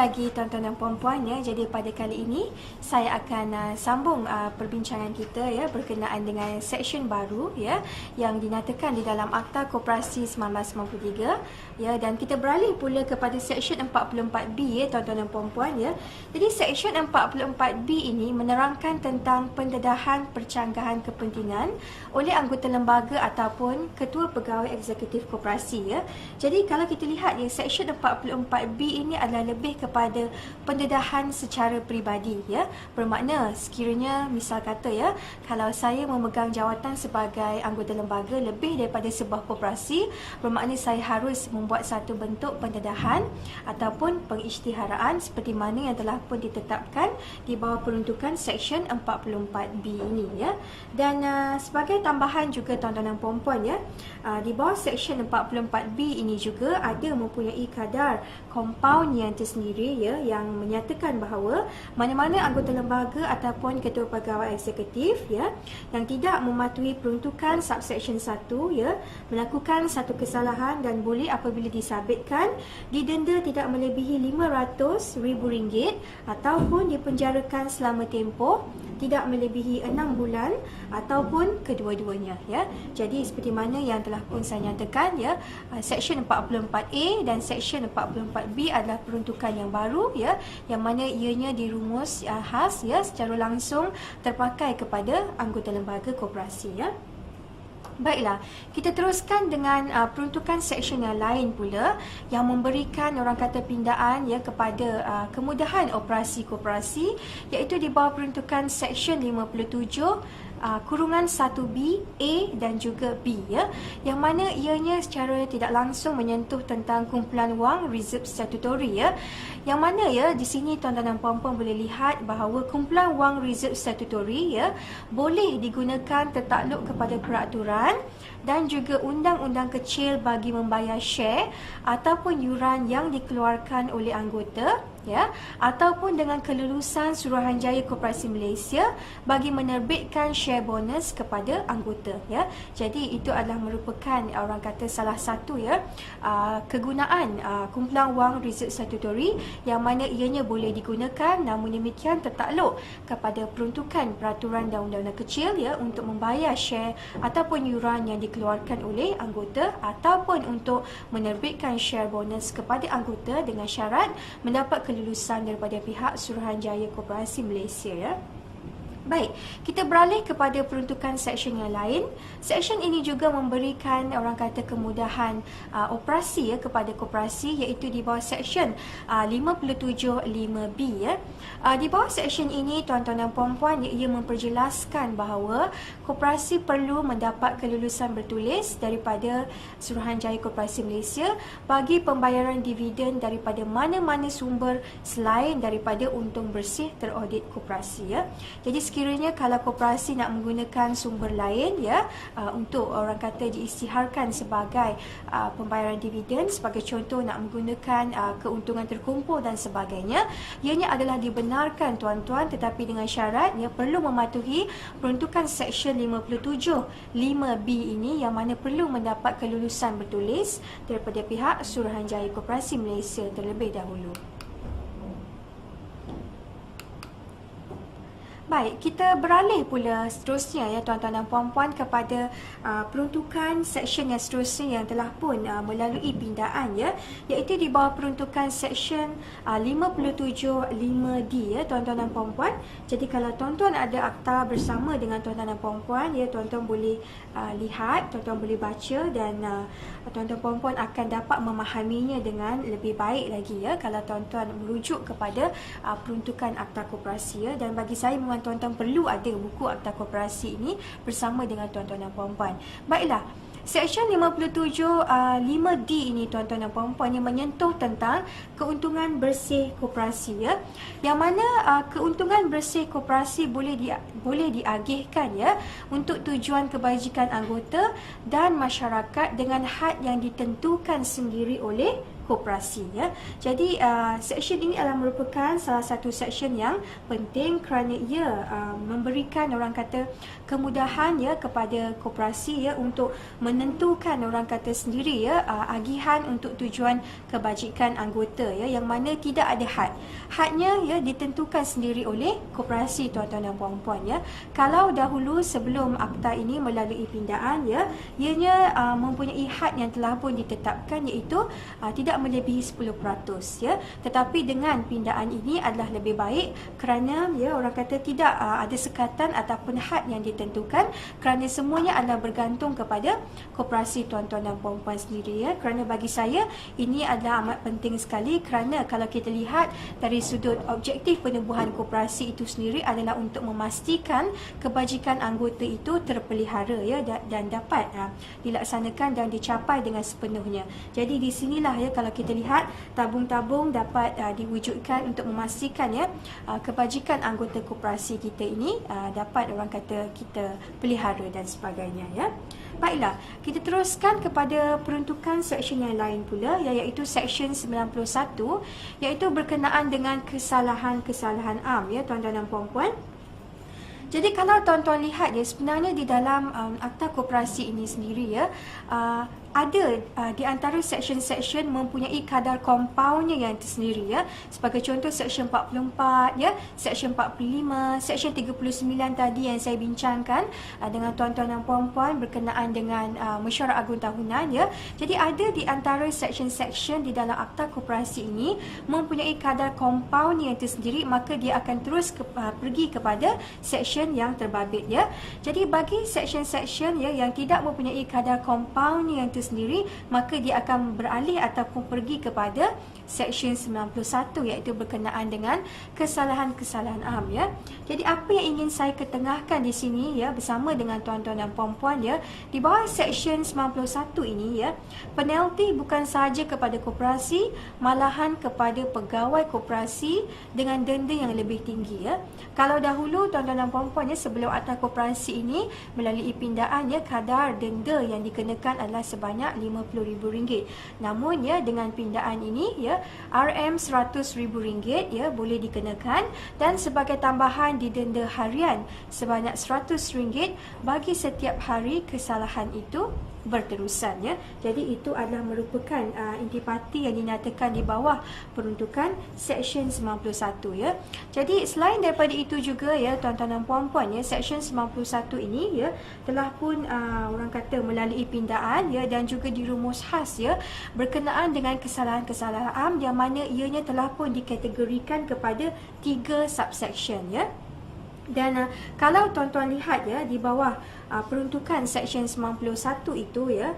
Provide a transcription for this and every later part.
lagi tuan-tuan dan puan-puan ya. Jadi pada kali ini saya akan sambung perbincangan kita ya berkenaan dengan seksyen baru ya yang dinyatakan di dalam Akta Koperasi 1993 ya, dan kita beralih pula kepada seksyen 44B ya tuan-tuan dan puan-puan ya. Jadi seksyen 44B ini menerangkan tentang pendedahan percanggahan kepentingan oleh anggota lembaga ataupun ketua pegawai eksekutif koperasi ya. Jadi kalau kita lihat ya, seksyen 44B ini adalah lebih kepada pendedahan secara peribadi ya. Bermakna sekiranya misal kata ya, kalau saya memegang jawatan sebagai anggota lembaga lebih daripada sebuah koperasi, bermakna saya harus membuat satu bentuk pendedahan ataupun pengisytiharaan seperti mana yang telah pun ditetapkan di bawah peruntukan seksyen 44B ini ya. Dan sebagai tambahan juga tuan-tuan dan puan-puan ya, di bawah seksyen 44B ini juga ada mempunyai kadar kompaun yang tersendiri ya, yang menyatakan bahawa mana-mana anggota lembaga ataupun ketua pegawai eksekutif ya yang tidak mematuhi peruntukan subseksyen 1 ya, melakukan satu kesalahan dan boleh apabila disabitkan didenda tidak melebihi RM500,000 ataupun dipenjarakan selama tempoh tidak melebihi 6 bulan ataupun kedua-duanya ya. Jadi seperti mana yang telah pun saya nyatakan ya, seksyen 44A dan seksyen 44B adalah peruntukan yang baru ya, yang mana ianya dirumus khas ya secara langsung terpakai kepada anggota lembaga koperasi ya. Baiklah, kita teruskan dengan peruntukan seksyen yang lain pula yang memberikan orang kata pindaan ya kepada kemudahan operasi koperasi, iaitu di bawah peruntukan seksyen 57 kurungan 1B, A dan juga B ya, yang mana ianya secara tidak langsung menyentuh tentang kumpulan wang reserve statutory ya, yang mana ya di sini tuan-tuan dan puan-puan boleh lihat bahawa kumpulan wang reserve statutory ya boleh digunakan tertakluk kepada peraturan dan juga undang-undang kecil bagi membayar share ataupun yuran yang dikeluarkan oleh anggota ya, ataupun dengan kelulusan Suruhanjaya Koperasi Malaysia bagi menerbitkan share bonus kepada anggota ya. Jadi itu adalah merupakan orang kata salah satu ya kegunaan kumpulan wang reserve statutory yang mana ianya boleh digunakan, namun demikian tertakluk kepada peruntukan peraturan dan undang-undang kecil ya untuk membayar share ataupun yuran yang dikeluarkan oleh anggota ataupun untuk menerbitkan share bonus kepada anggota dengan syarat mendapat kelulusan daripada pihak Suruhanjaya Koperasi Malaysia ya. Baik, kita beralih kepada peruntukan seksyen yang lain. Seksyen ini juga memberikan orang kata kemudahan operasi ya kepada koperasi, iaitu di bawah seksyen 57(5)B ya. Di bawah seksyen ini tuan-tuan dan puan-puan, ia memperjelaskan bahawa koperasi perlu mendapat kelulusan bertulis daripada Suruhanjaya Koperasi Malaysia bagi pembayaran dividen daripada mana-mana sumber selain daripada untung bersih teraudit koperasi ya. Jadi sekiranya kalau koperasi nak menggunakan sumber lain ya untuk orang kata diisytiharkan sebagai pembayaran dividen, sebagai contoh nak menggunakan keuntungan terkumpul dan sebagainya, ianya adalah dibenarkan tuan-tuan, tetapi dengan syarat ia perlu mematuhi peruntukan seksyen 57(5)B ini, yang mana perlu mendapat kelulusan bertulis daripada pihak Suruhanjaya Koperasi Malaysia terlebih dahulu. Baik, kita beralih pula seterusnya ya tuan-tuan dan puan-puan kepada peruntukan seksyen yang seterusnya yang telah pun melalui pindaan ya, iaitu di bawah peruntukan seksyen 57(5)D ya tuan-tuan dan puan-puan. Jadi kalau tuan-tuan ada akta bersama dengan tuan-tuan dan puan-puan ya, tuan-tuan boleh lihat, tuan-tuan boleh baca dan tuan-tuan puan-puan akan dapat memahaminya dengan lebih baik lagi ya kalau tuan-tuan merujuk kepada peruntukan akta koperasi ya. Dan bagi saya memang tuan-tuan perlu ada buku akta koperasi ini bersama dengan tuan-tuan dan puan-puan. Baiklah, seksyen 57(5)D ini tuan-tuan dan puan-puan yang menyentuh tentang keuntungan bersih koperasi ya, yang mana keuntungan bersih koperasi boleh diagihkan ya untuk tujuan kebajikan anggota dan masyarakat dengan had yang ditentukan sendiri oleh koperasi ya. Jadi seksyen ini adalah merupakan salah satu seksyen yang penting kerana ia memberikan orang kata kemudahan ya kepada koperasi ya untuk menentukan orang kata sendiri ya agihan untuk tujuan kebajikan anggota ya, yang mana tidak ada had. Hadnya ya ditentukan sendiri oleh koperasi, tuan-tuan dan puan-puan ya. Kalau dahulu sebelum akta ini melalui pindaan ya, ianya mempunyai had yang telah pun ditetapkan, iaitu tidak melebihi 10% ya. Tetapi dengan pindaan ini adalah lebih baik kerana ya orang kata tidak ada sekatan ataupun had yang ditentukan, kerana semuanya adalah bergantung kepada koperasi tuan-tuan dan puan-puan sendiri ya. Kerana bagi saya ini adalah amat penting sekali, kerana kalau kita lihat dari sudut objektif penubuhan koperasi itu sendiri adalah untuk memastikan kebajikan anggota itu terpelihara ya dan dapat dilaksanakan dan dicapai dengan sepenuhnya. Jadi di sinilah ya kalau kita lihat tabung-tabung dapat diwujudkan untuk memastikan ya kebajikan anggota koperasi kita ini dapat orang kata kita pelihara dan sebagainya ya. Baiklah, kita teruskan kepada peruntukan seksyen yang lain pula, iaitu seksyen 91, iaitu berkenaan dengan kesalahan-kesalahan am ya tuan-tuan dan puan-puan. Jadi kalau tuan-tuan lihat ya, sebenarnya di dalam akta koperasi ini sendiri ya, ada di antara seksyen-seksyen mempunyai kadar kompaunnya yang tersendiri ya. Sebagai contoh seksyen 44 ya, seksyen 45, seksyen 39 tadi yang saya bincangkan dengan tuan-tuan dan puan-puan berkenaan dengan mesyuarat agung tahunan ya. Jadi ada di antara seksyen-seksyen di dalam akta koperasi ini mempunyai kadar kompaun yang tersendiri, maka dia akan terus pergi kepada seksyen yang terbabit ya. Jadi bagi seksyen-seksyen ya yang tidak mempunyai kadar kompaun yang sendiri, maka dia akan beralih ataupun pergi kepada seksyen 91, iaitu berkenaan dengan kesalahan-kesalahan am ya. Jadi apa yang ingin saya ketengahkan di sini ya bersama dengan tuan-tuan dan puan-puan ya, di bawah seksyen 91 ini ya, penalti bukan sahaja kepada koperasi, malahan kepada pegawai koperasi dengan denda yang lebih tinggi ya. Kalau dahulu tuan-tuan dan puan-puan ya, sebelum akta koperasi ini melalui pindaan ya, kadar denda yang dikenakan adalah sebanyak RM50,000. Namun ya dengan pindaan ini ya, RM100,000 ya boleh dikenakan, dan sebagai tambahan didenda harian sebanyak RM100 bagi setiap hari kesalahan itu berterusan ya. Jadi itu adalah merupakan intipati yang dinyatakan di bawah peruntukan seksyen 91 ya. Jadi selain daripada itu juga ya tuan-tuan dan puan-puan ya, seksyen 91 ini ya telah pun orang kata melalui pindaan ya dan juga dirumus khas ya berkenaan dengan kesalahan-kesalahan am yang mana ianya telah pun dikategorikan kepada 3 subsection ya. Dan kalau tuan-tuan lihat ya di bawah peruntukan seksyen 91 itu ya,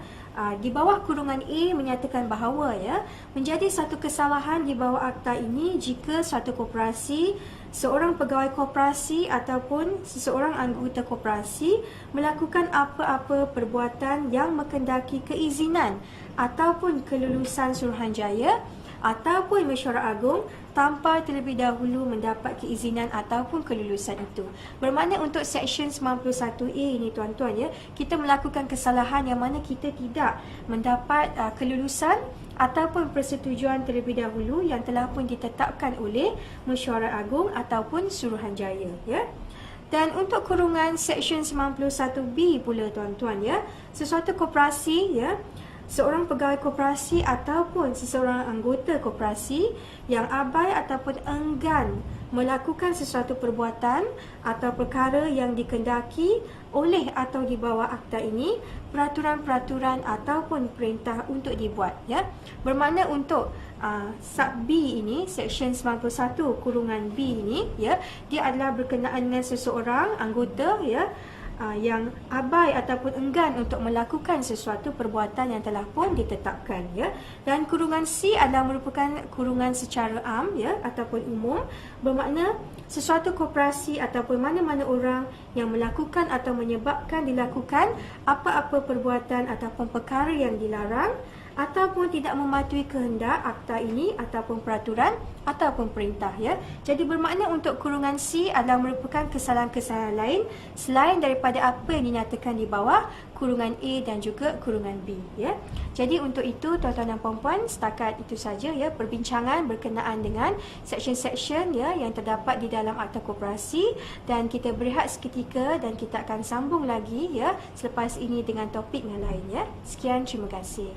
di bawah kurungan A menyatakan bahawa ya menjadi satu kesalahan di bawah akta ini jika suatu koperasi, seorang pegawai koperasi ataupun seseorang anggota koperasi melakukan apa-apa perbuatan yang menghendaki keizinan ataupun kelulusan Suruhanjaya ataupun mesyuarat agung tanpa terlebih dahulu mendapat keizinan ataupun kelulusan itu. Bermakna untuk seksyen 91A ini tuan-tuan ya, kita melakukan kesalahan yang mana kita tidak mendapat kelulusan ataupun persetujuan terlebih dahulu yang telah pun ditetapkan oleh mesyuarat agung ataupun Suruhanjaya ya. Dan untuk kurungan seksyen 91B pula tuan-tuan ya, sesuatu koperasi ya, seorang pegawai koperasi ataupun seseorang anggota koperasi yang abai ataupun enggan melakukan sesuatu perbuatan atau perkara yang dikehendaki oleh atau di bawah akta ini, peraturan-peraturan ataupun perintah untuk dibuat ya. Bermakna untuk sub B ini, seksyen 91 kurungan B ini ya, dia adalah berkenaan dengan seseorang anggota ya yang abai ataupun enggan untuk melakukan sesuatu perbuatan yang telah pun ditetapkan ya. Dan kurungan C adalah merupakan kurungan secara am ya ataupun umum, bermakna sesuatu koperasi ataupun mana-mana orang yang melakukan atau menyebabkan dilakukan apa-apa perbuatan ataupun perkara yang dilarang ataupun tidak mematuhi kehendak akta ini ataupun peraturan ataupun perintah ya. Jadi bermakna untuk kurungan C adalah merupakan kesalahan-kesalahan lain selain daripada apa yang dinyatakan di bawah kurungan A dan juga kurungan B ya. Jadi untuk itu tuan-tuan dan puan-puan, setakat itu saja ya perbincangan berkenaan dengan seksyen-seksyen ya yang terdapat di dalam akta koperasi, dan kita berehat seketika dan kita akan sambung lagi ya selepas ini dengan topik yang lain ya. Sekian, terima kasih.